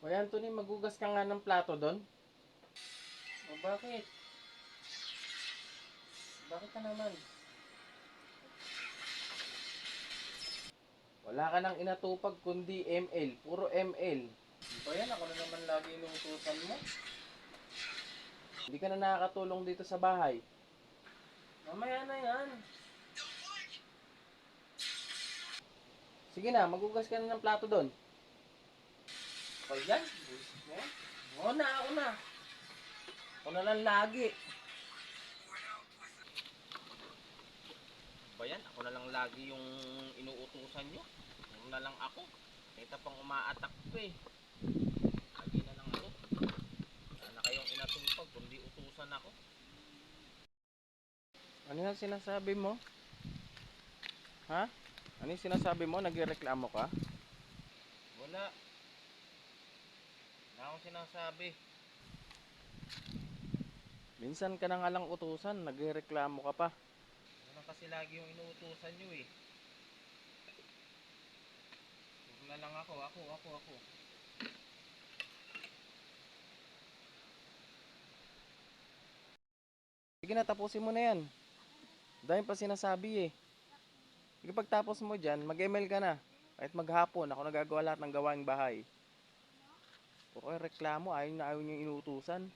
Hoy Anthony, magugas ka nga ng plato doon. O bakit? Bakit ka naman? Wala ka nang inatupag kundi ML. Puro ML. Di ba yan? Ako na naman lagi inuutusan mo. Hindi ka na nakakatulong dito sa bahay. Mamaya na yan. Sige na, magugas ka na ng plato doon. O yan? Buisit mo yan? Ako na, ako na. Ako na lang lagi. Ba yan? Ako na lang lagi yung inuutusan nyo. Ako na lang ako. Ito pang umaatak ko eh. Lagi na lang ako. Wala na kayong inatupag kundi utusan ako. Ano yung sinasabi mo? Ha? Ano yung sinasabi mo? Nagreklamo ka? Wala. Wala akong sinasabi. Minsan ka na nga lang utusan, nagreklamo ka pa. Ano kasi lagi yung inuutusan nyo eh. Huwag na lang ako. Sige na, tapusin mo na yan. Dahil pa sinasabi eh. Sige, pagtapos mo dyan, mag-email ka na. Kahit maghapon, ako nagagawa lahat ng gawaing bahay. Puro kayo reklamo, ayaw na ayaw nyo inuutusan.